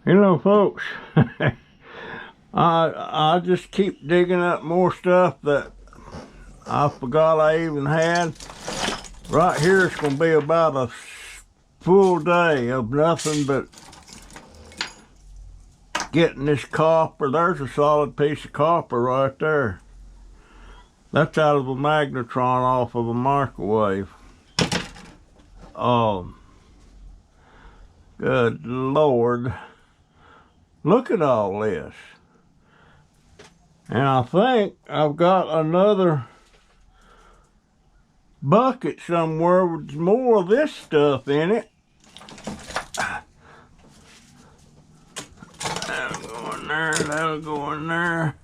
You know, folks, I just keep digging up more stuff that I forgot I even had. Right here it's going to be about a full day of nothing but getting this copper. There's a solid piece of copper right there. That's out of a magnetron off of a microwave. Good Lord. Look at all this. And I think I've got another bucket somewhere with more of this stuff in it. That'll go in there, that'll go in there,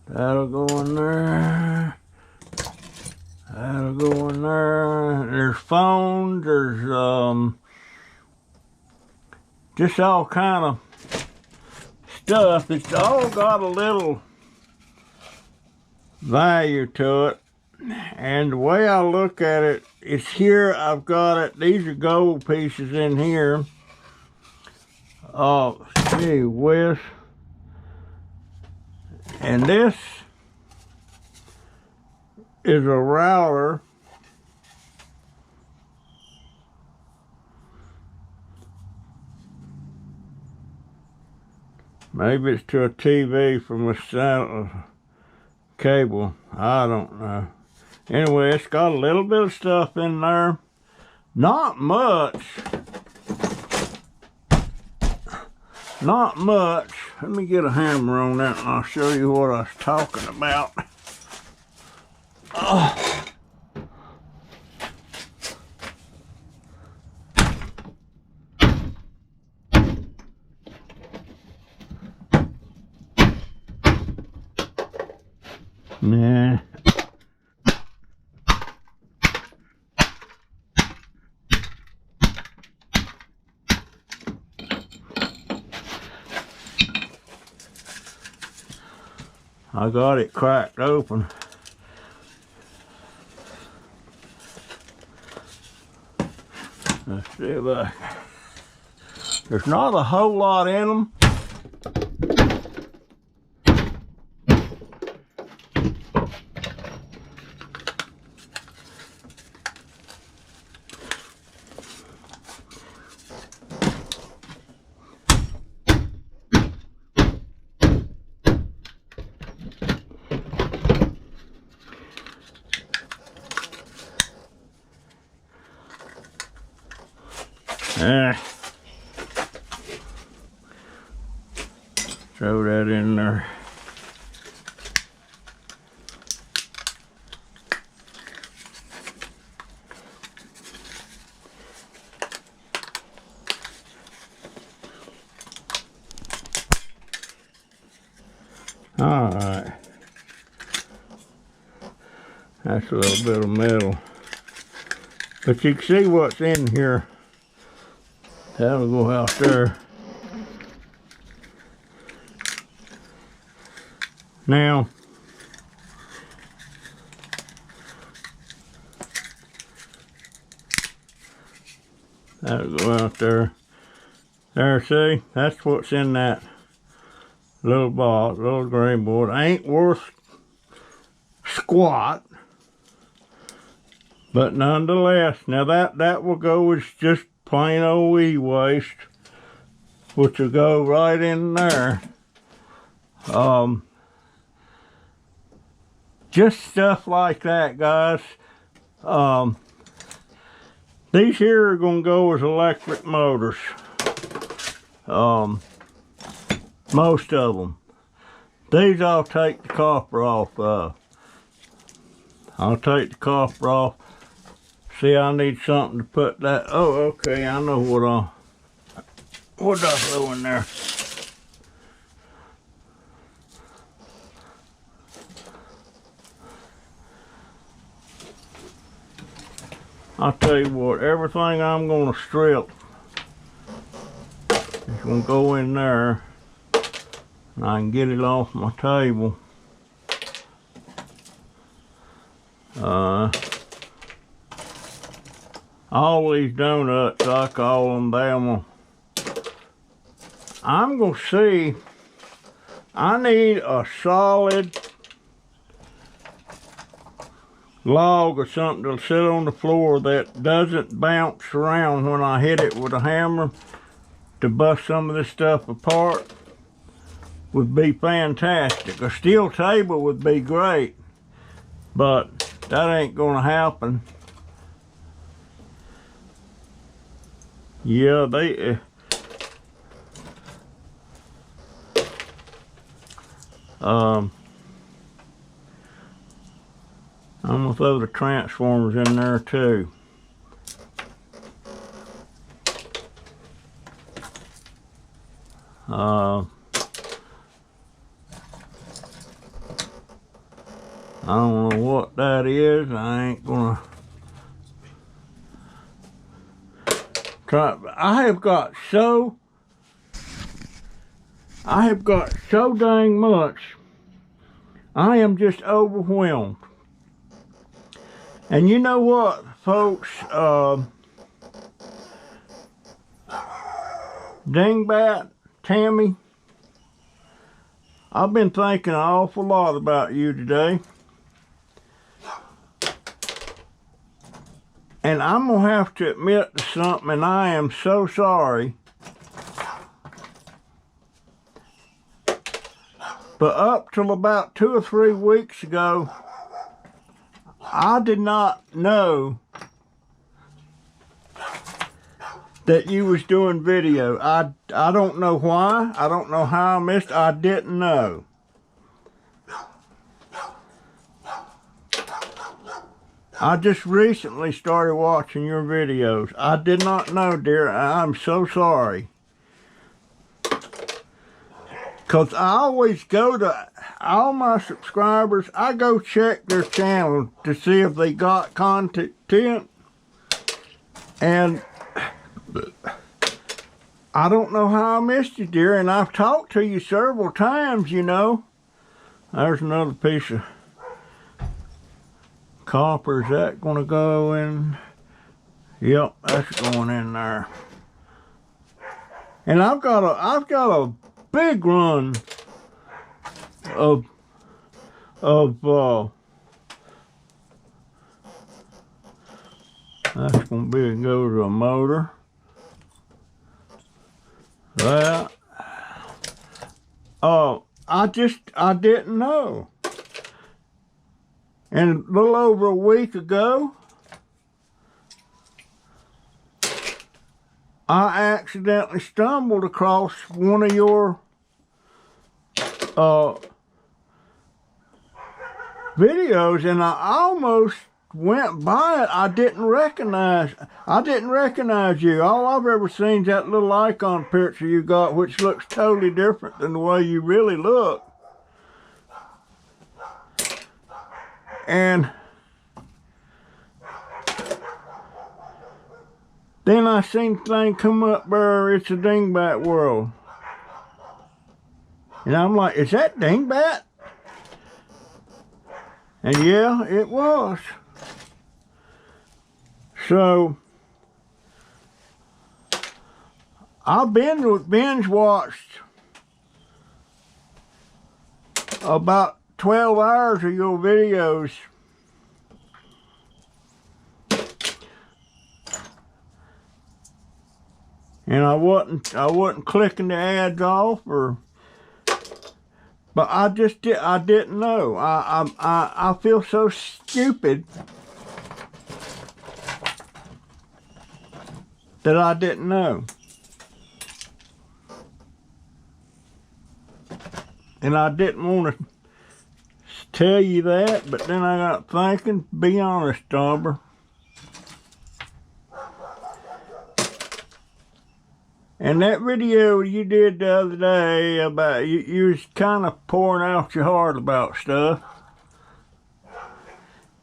that'll go in there, that'll go in there. There's phones, there's just all kind of stuff. It's all got a little value to it. And the way I look at it, it's here, I've got it, these are gold pieces in here. Oh, gee whiz. And this is a router. Maybe it's to a TV from a cable. I don't know. Anyway, it's got a little bit of stuff in there. Not much. Not much. Let me get a hammer on that and I'll show you what I was talking about. Nah. I got it cracked open. Let's see if I... There's not a whole lot in them. Throw that in there. All right. That's a little bit of metal. But you can see what's in here. That'll go out there. Now, that'll go out there. There, see? That's what's in that little box, little green board. Ain't worth squat, but nonetheless, now that will go as just plain old e-waste, which will go right in there. Just stuff like that, guys. These here are gonna go as electric motors. Most of them. These I'll take the copper off of. I'll take the copper off. See, I need something to put that. Oh, okay, I know what I throw in there. I'll tell you what, everything I'm gonna strip is It's gonna go in there and I can get it off my table. All these donuts, I call them damn. I'm gonna see, I need a solid log or something to sit on the floor that doesn't bounce around when I hit it with a hammer to bust some of this stuff apart. Would be fantastic. A steel table would be great, but that ain't gonna happen. Yeah, they I'm gonna throw the transformers in there too. I don't know what that is. I ain't gonna try. I have got so dang much. I am just overwhelmed. And you know what, folks? Dingbat, Tammy, I've been thinking an awful lot about you today. And I'm going to have to admit to something, and I am so sorry. But up till about 2 or 3 weeks ago, I did not know that you was doing video. I don't know why. I don't know how I missed. I didn't know. I just recently started watching your videos. I did not know, dear. I'm so sorry. Because I always go to all my subscribers, I go check their channel to see if they got content. And I don't know how I missed you, dear. And I've talked to you several times, you know. There's another piece of copper. Is that going to go in? Yep, that's going in there. And I've got a big run of that's gonna be go to a motor. That I didn't know. And a little over a week ago, I accidentally stumbled across one of your videos, and I almost went by it. I didn't recognize you. All I've ever seen is that little icon picture you got, which looks totally different than the way you really look. And then I seen the thing come up there, it's a Dingbat world. And I'm like, is that Dingbat? And yeah, it was. So, I binge watched about 12 hours of your videos. And I wasn't clicking the ads off, but I didn't know. I feel so stupid that I didn't know. And I didn't want to tell you that, but then I got thinking, be honest, Dauber. And that video you did the other day about, you was kind of pouring out your heart about stuff.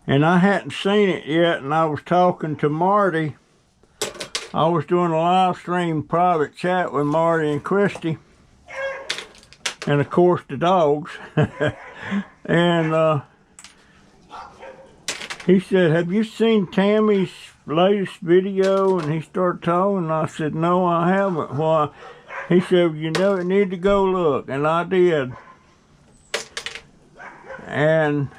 And I hadn't seen it yet, and I was talking to Marty I was doing a live stream private chat with Marty and Christy, and of course the dogs. And he said, "Have you seen Tammy's latest video?" And he started talking, and I said, "No, I haven't." Why? He said, "You know, you need to go look," and I did. And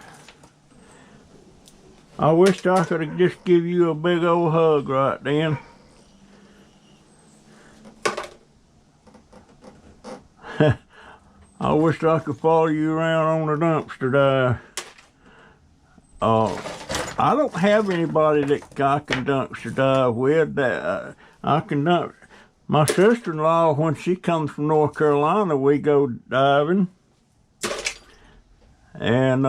I wished I could have just give you a big old hug right then. I wished I could follow you around on the dumpster dive. I don't have anybody that I can dumpster dive with. That I can dump. My sister-in-law, when she comes from North Carolina, we go diving. And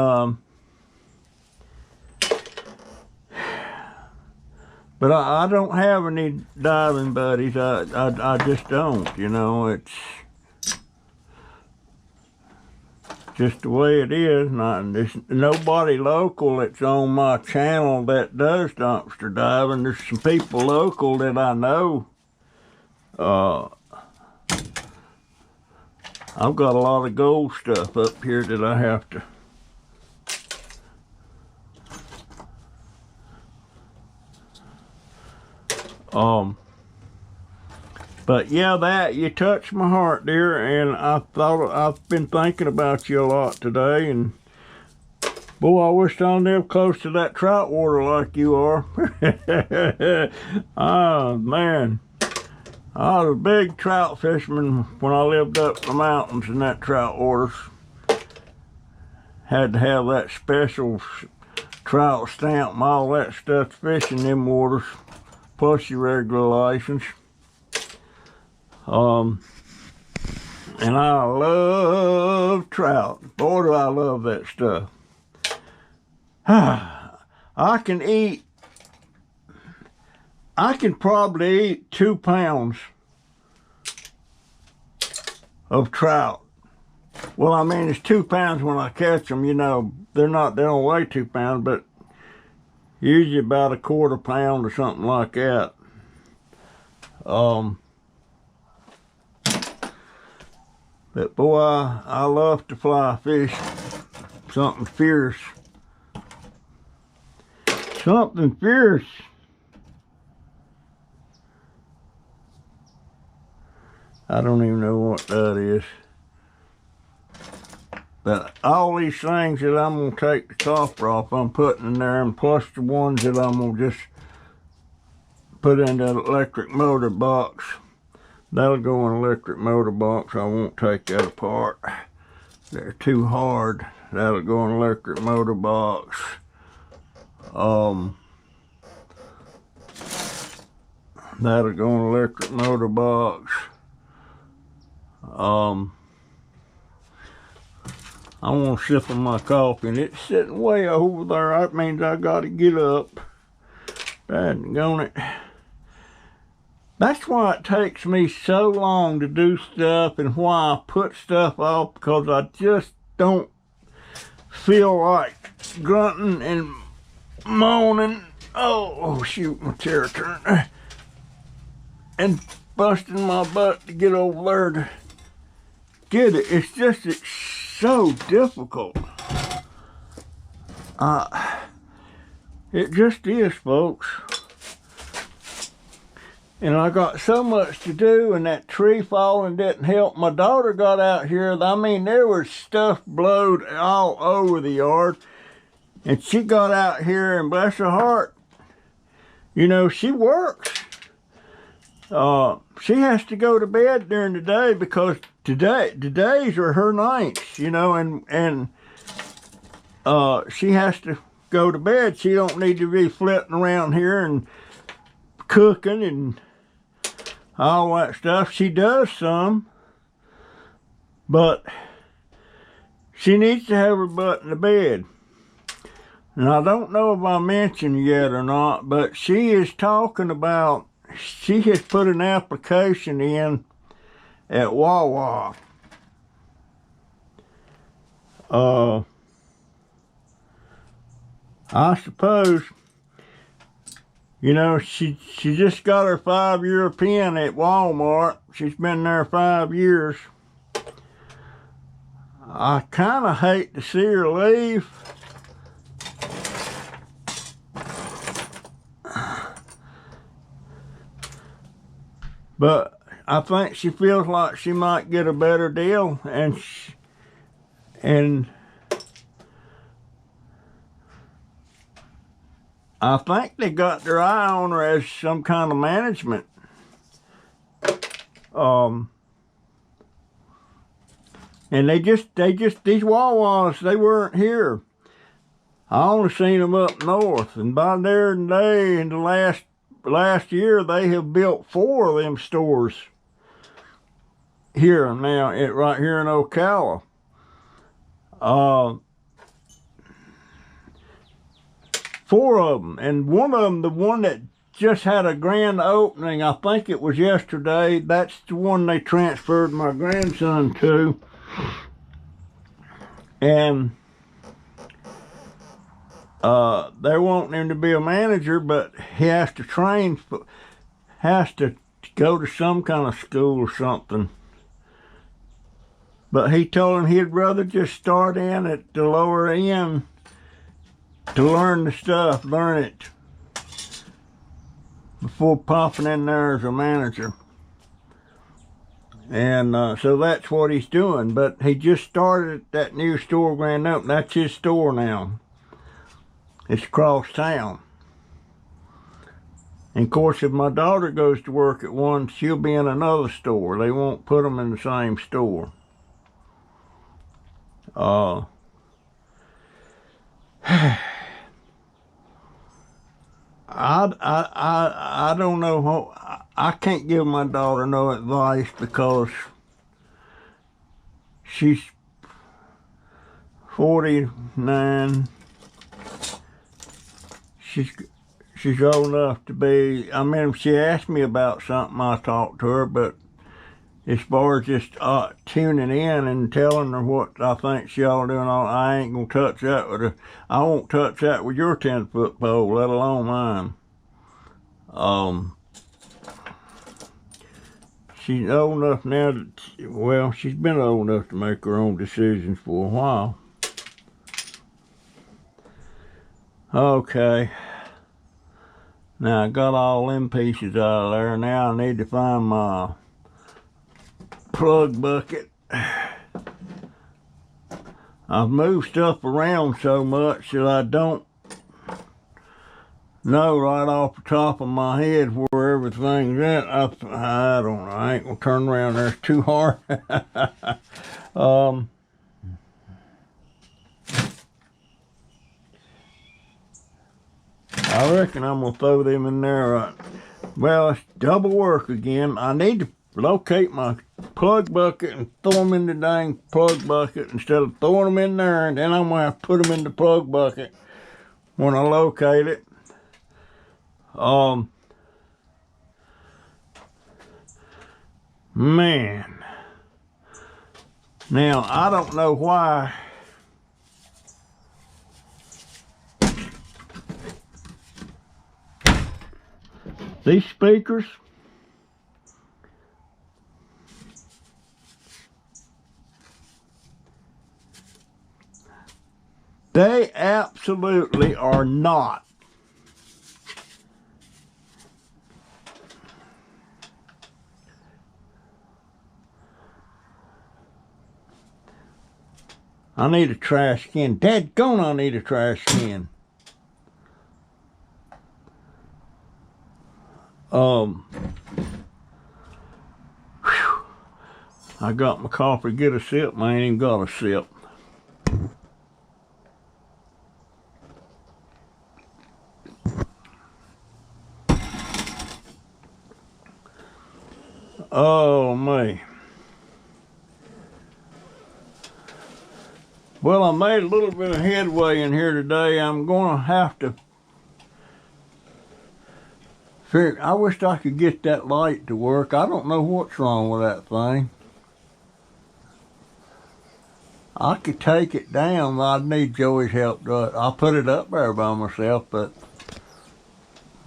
but I don't have any diving buddies. I just don't, you know. It's just the way it is. There's nobody local that's on my channel that does dumpster diving. There's some people local that I know. I've got a lot of gold stuff up here that I have to. But yeah, that you touched my heart, dear, and I've been thinking about you a lot today, and boy, I wish I lived close to that trout water like you are. Oh man, I was a big trout fisherman when I lived up the mountains in that trout waters. Had to have that special trout stamp and all that stuff to fish in them waters, plus your regular license. And I love trout. Boy, do I love that stuff. I can probably eat 2 pounds of trout. Well, I mean, it's 2 pounds when I catch them, you know. They don't weigh 2 pounds, but usually about a quarter pound or something like that. But boy, I love to fly fish. Something fierce. Something fierce. I don't even know what that is. But all these things that I'm going to take the copper off, I'm putting in there, and plus the ones that I'm going to just put in that electric motor box. That'll go in an electric motor box. I won't take that apart. They're too hard. That'll go in an electric motor box. That'll go in an electric motor box. I want to sip on my coffee, and it's sitting way over there. That means I got to get up. Daggone it. That's why it takes me so long to do stuff, and why I put stuff off, because I just don't feel like grunting and moaning. Oh shoot, my chair turned. And busting my butt to get over there to get it. It's so difficult. It just is, folks. And I got so much to do, and that tree falling didn't help. My daughter got out here. I mean, there was stuff blowed all over the yard. And she got out here, and bless her heart, you know, she works. She has to go to bed during the day, because today's are her nights, you know, and she has to go to bed. She don't need to be flitting around here and cooking and all that stuff. She does some, but she needs to have her butt in the bed. And I don't know if I mentioned yet or not, but she is talking about, she has put an application in at Wawa. I suppose You know, she just got her 5-year pin at Walmart. She's been there 5 years. I kind of hate to see her leave. But I think she feels like she might get a better deal, and I think they got their eye on her as some kind of management. And these Wawas, they weren't here. I only seen them up north, and by there and day in the last year, they have built 4 of them stores here now, right here in Ocala. 4 of them, and one of them, the one that just had a grand opening, I think it was yesterday, that's the one they transferred my grandson to. And they want him to be a manager, but he has to has to go to some kind of school or something. But he told him he'd rather just start in at the lower end to learn the stuff, learn it, before popping in there as a manager. And so that's what he's doing. But he just started that new store grand opening. That's his store now. It's across town. And of course, if my daughter goes to work at one, she'll be in another store. They won't put them in the same store. I don't know. I can't give my daughter no advice because she's 49. She's old enough to be. I mean, if she asked me about something, I talked to her. But as far as just tuning in and telling her what I think she ought to do, and all, I ain't gonna touch that with her. I won't touch that with your 10-foot pole, let alone mine. She's old enough now to, well, she's been old enough to make her own decisions for a while. Okay. Now I got all them pieces out of there. Now I need to find my plug bucket. I've moved stuff around so much that I don't know right off the top of my head where everything's at. I don't know. I ain't gonna turn around there. It's too hard. I reckon I'm gonna throw them in there. Well, it's double work again. I need to locate my plug bucket and throw them in the dang plug bucket instead of throwing them in there, and then I'm gonna have to put them in the plug bucket when I locate it. Man. Now, I don't know why these speakers, they absolutely are not. I need a trash can. Dadgone, I need a trash can. Whew. I got my coffee, get a sip, I ain't even got a sip. Oh, me. Well, I made a little bit of headway in here today. I'm going to have to figure. I wish I could get that light to work. I don't know what's wrong with that thing. I could take it down, but I'd need Joey's help to do it. I'll put it up there by myself, but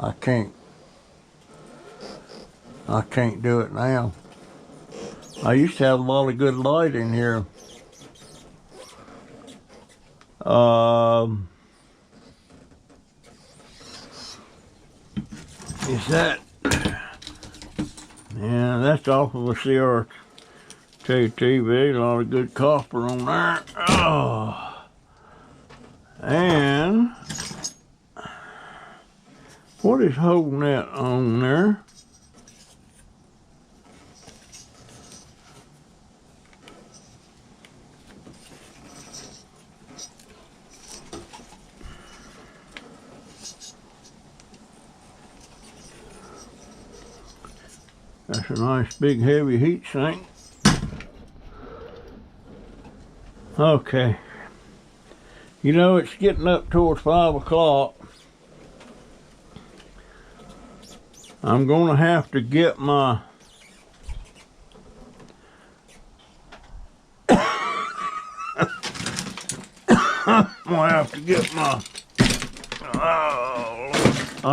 I can't do it now. I used to have a lot of good light in here. Is that? Yeah, that's off of a CRT TV. A lot of good copper on there. Oh, and what is holding that on there? That's a nice big heavy heat sink. Okay. You know, it's getting up towards 5 o'clock. I'm gonna have to get my I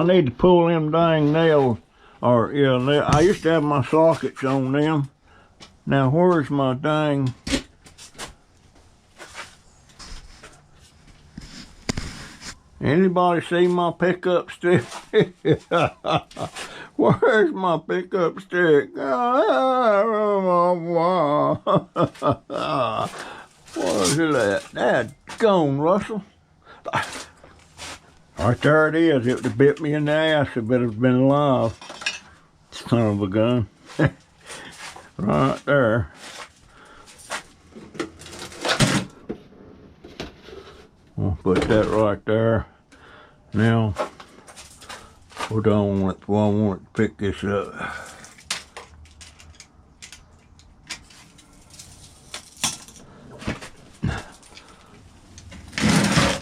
need to pull them dang nails. Or yeah, I used to have my sockets on them. Now where's my dang? Anybody see my pickup stick? Where's my pickup stick? What is it? That's gone, Russell. Right there it is. It would have bit me in the ass if it had been alive. Son of a gun. Right there. I'll put that right there. Now, hold on, I want to pick this up.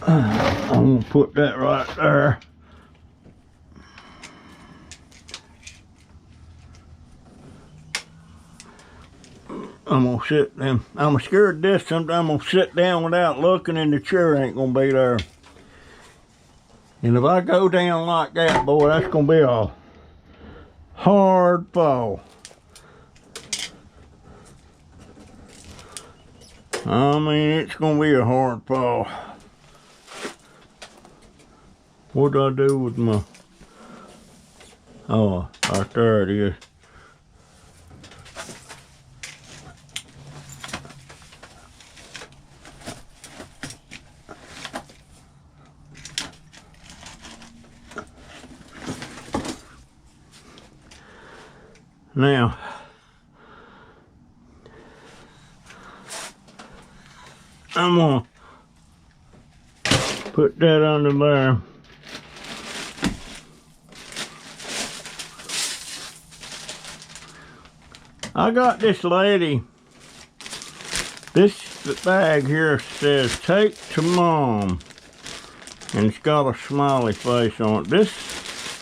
I'm gonna put that right there. I'm gonna sit down. I'm scared of this. Sometimes I'm gonna sit down without looking and the chair ain't gonna be there. And if I go down like that, boy, that's gonna be a hard fall. I mean, it's gonna be a hard fall. What do I do with my... Oh, right there it is. Now, I'm gonna put that under there. I got this lady, this bag here says, "Take to Mom," and it's got a smiley face on it. This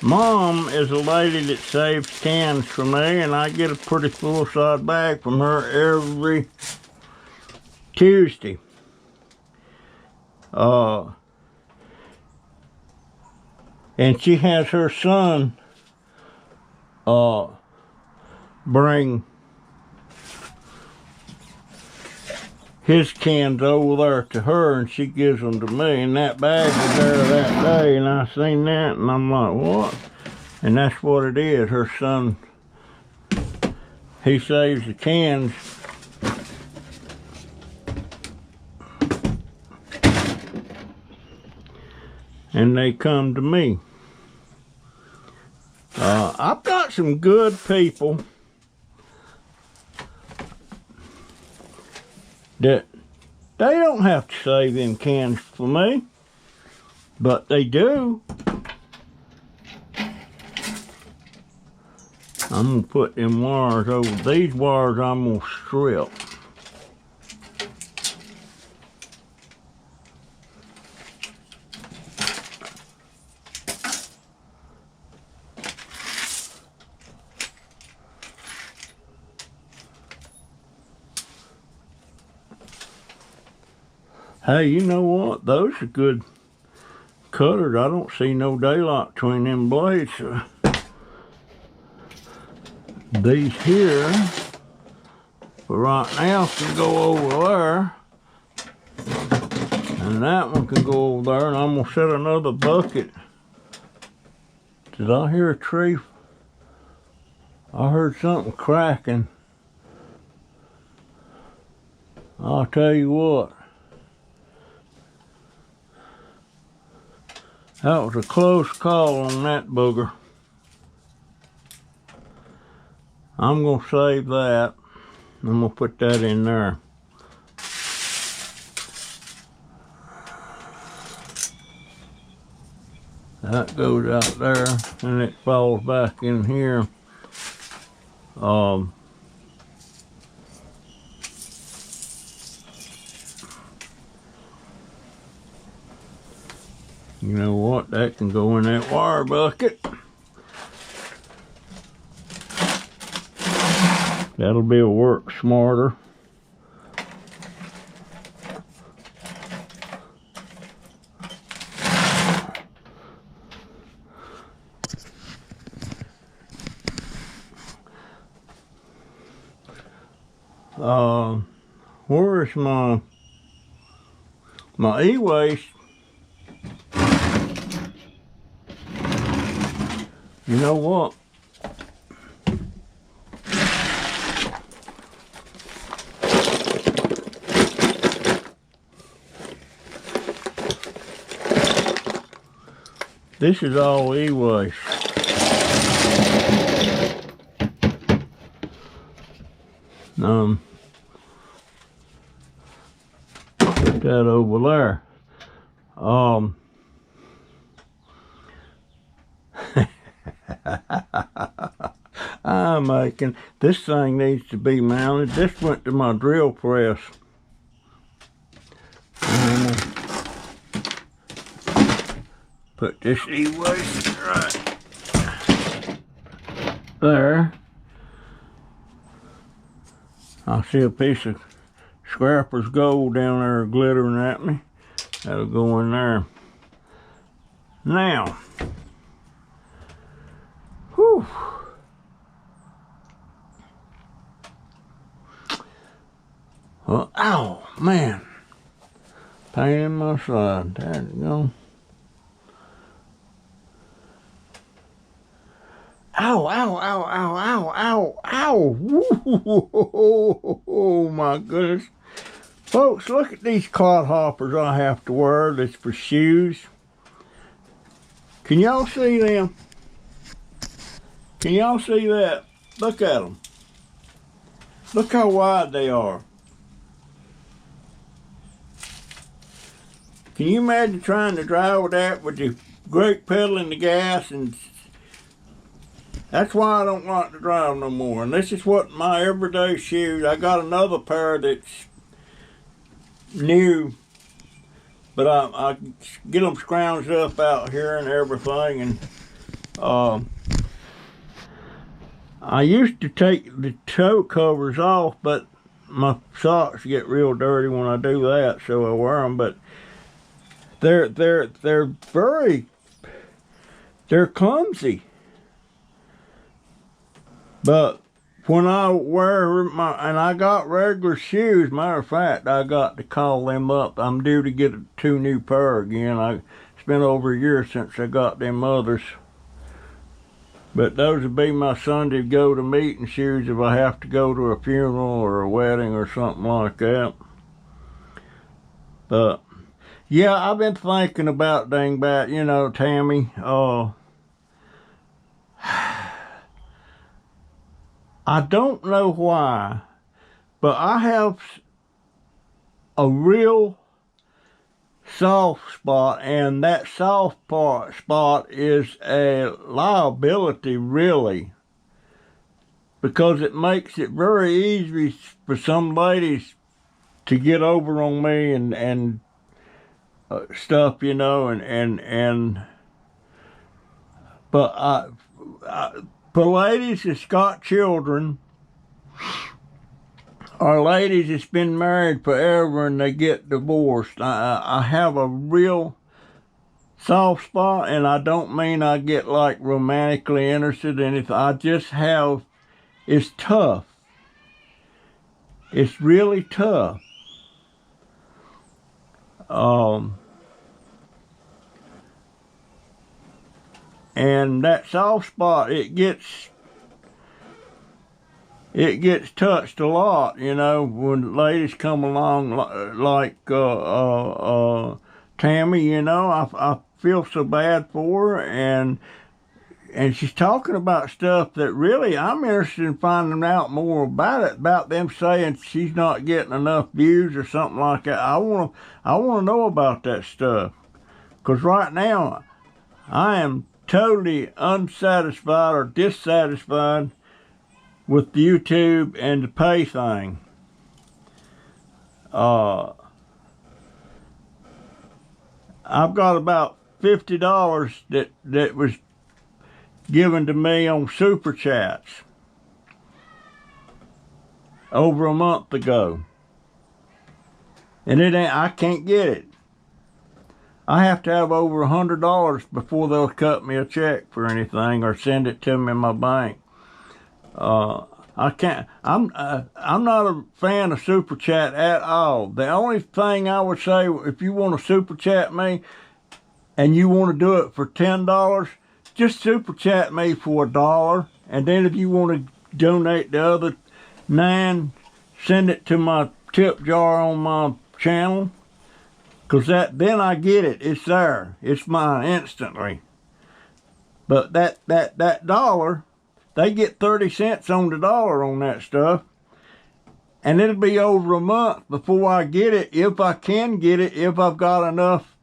Mom is a lady that saves cans for me, and I get a pretty full-size bag from her every Tuesday. And she has her son bring his cans over there to her, and she gives them to me. And that bag was there that day, and I seen that, and I'm like, what? And that's what it is. Her son, he saves the cans. And they come to me. I've got some good people that they don't have to save them cans for me, but they do. I'm gonna put them wires over. These wires I'm gonna strip. Hey, you know what? Those are good cutters, I don't see no daylight between them blades. So these here, for right now, can go over there. And that one can go over there, and I'm gonna set another bucket. Did I hear a tree? I heard something cracking. I'll tell you what. That was a close call on that booger. I'm gonna save that. I'm gonna put that in there. That goes out there and it falls back in here. You know what? That can go in that wire bucket. That'll be a work smarter. Where's my e-waste? You know what? This is all e-waste. Put that over there. I'm making, this thing needs to be mounted. This went to my drill press. Put this e-waste right there. I see a piece of scrapper's gold down there glittering at me. That'll go in there. Now, whew. Well, ow, man. Pain in my side. There you go. Ow, ow, ow, ow, ow, ow, ow. Oh, my goodness. Folks, look at these clodhoppers I have to wear. That's for shoes. Can y'all see them? Can y'all see that? Look at them. Look how wide they are. Can you imagine trying to drive with that with the brake pedal and the gas? And that's why I don't like to drive no more. And this is what my everyday shoes. I got another pair that's new, but I get them scrounged up out here and everything. And I used to take the toe covers off, but my socks get real dirty when I do that, so I wear them. But they're clumsy. But when I wear and I got regular shoes, matter of fact, I got to call them up. I'm due to get 2 new pair again. It's been over a year since I got them others. But those would be my Sunday go to meeting shoes if I have to go to a funeral or a wedding or something like that. But yeah, I've been thinking about Dingbat, you know, Tammy. I don't know why, but I have a real soft spot, and that soft spot is a liability, really, because it makes it very easy for some ladies to get over on me and stuff, you know, but for ladies that's got children, or ladies that's been married forever and they get divorced, I have a real soft spot, and I don't mean I get like romantically interested in it. I just have, it's tough. It's really tough. And that soft spot, it gets touched a lot, you know, when ladies come along like Tammy, you know, I feel so bad for her, and she's talking about stuff that really I'm interested in finding out more about it, about them saying she's not getting enough views or something like that. I want to know about that stuff, because right now I am totally unsatisfied or dissatisfied with YouTube and the pay thing. I've got about $50 that was given to me on Super Chats over a month ago. And I can't get it. I have to have over $100 before they'll cut me a check for anything or send it to me in my bank. I can't. I'm not a fan of Super Chat at all. The only thing I would say, if you want to Super Chat me and you want to do it for $10, just Super Chat me for $1. And then if you want to donate the other $9, send it to my tip jar on my channel. Because then I get it. It's there. It's mine instantly. But that dollar, they get 30 cents on the dollar on that stuff. And it'll be over a month before I get it, if I can get it, if I've got enough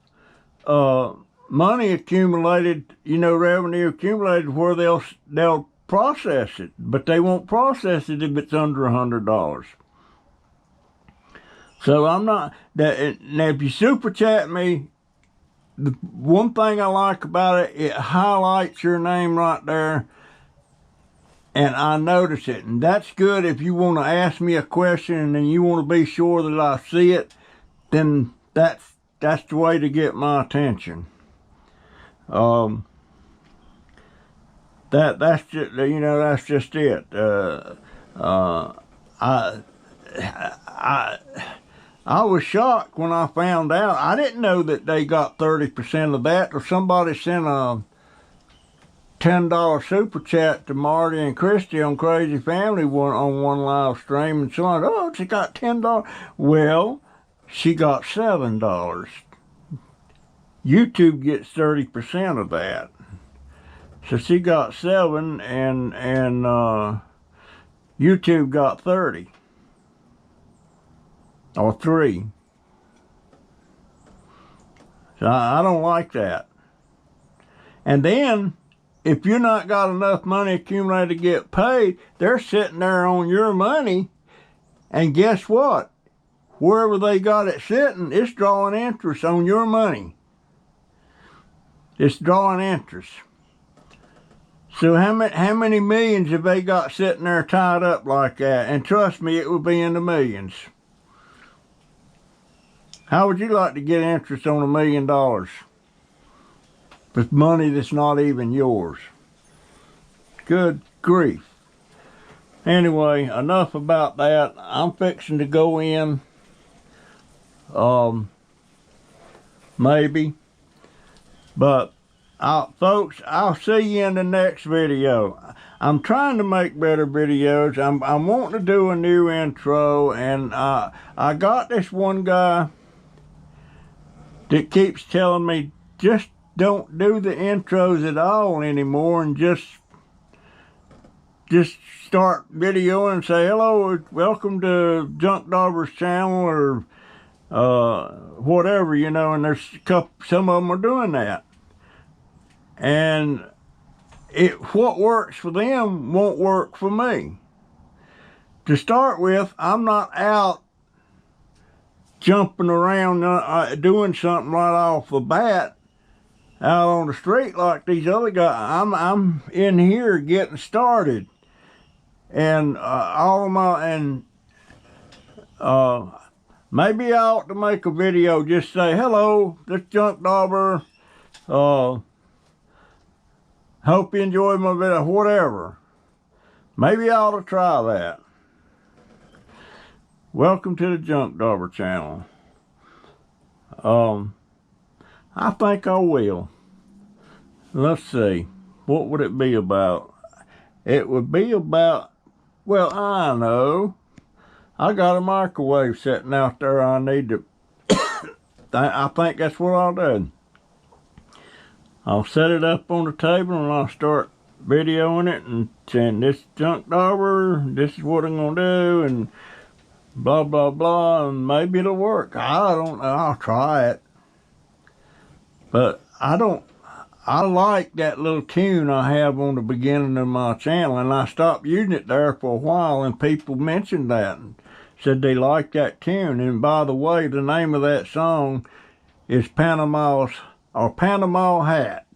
money accumulated, you know, revenue accumulated where they'll process it. But they won't process it if it's under $100. So I'm not, now if you Super Chat me, the one thing I like about it, it highlights your name right there, and I notice it. And that's good if you want to ask me a question and you want to be sure that I see it, then that's the way to get my attention. That's just, you know, that's just it. I was shocked when I found out. I didn't know that they got 30% of that, or somebody sent a $10 Super Chat to Marty and Christy on Crazy Family on one live stream, and someone, oh, she got $10. Well, she got $7. YouTube gets 30% of that. So she got 7 and YouTube got 30. Or 3. So I don't like that. And then, if you're not got enough money accumulated to get paid, they're sitting there on your money, and guess what? Wherever they got it sitting, it's drawing interest on your money. It's drawing interest. So how many millions have they got sitting there tied up like that? And trust me, it would be in the millions. How would you like to get interest on $1 million with money that's not even yours? Good grief. Anyway, enough about that. I'm fixing to go in. Maybe. But, folks, I'll see you in the next video. I'm trying to make better videos. I'm wanting to do a new intro, and I got this one guy that keeps telling me, just don't do the intros at all anymore, and just start videoing and say, hello, welcome to Junk Dauber's channel, or whatever, you know, and there's some of them are doing that. And what works for them won't work for me. To start with, I'm not out jumping around doing something right off the bat out on the street like these other guys. I'm in here getting started, and maybe I ought to make a video, just say, hello, this Junk Dauber, Hope you enjoy my video, whatever. Maybe I ought to try that. Welcome to the Junk Dauber channel. I think I will. Let's see. What would it be about? It would be about, well, I know. I got a microwave sitting out there I need to, I think that's what I'll do. I'll set it up on the table and I'll start videoing it and saying, this Junk Dauber, this is what I'm going to do, and blah, blah, blah, and maybe it'll work. I don't know. I'll try it. But I like that little tune I have on the beginning of my channel, and I stopped using it there for a while, and people mentioned that and said they liked that tune. And by the way, the name of that song is Panama Hat.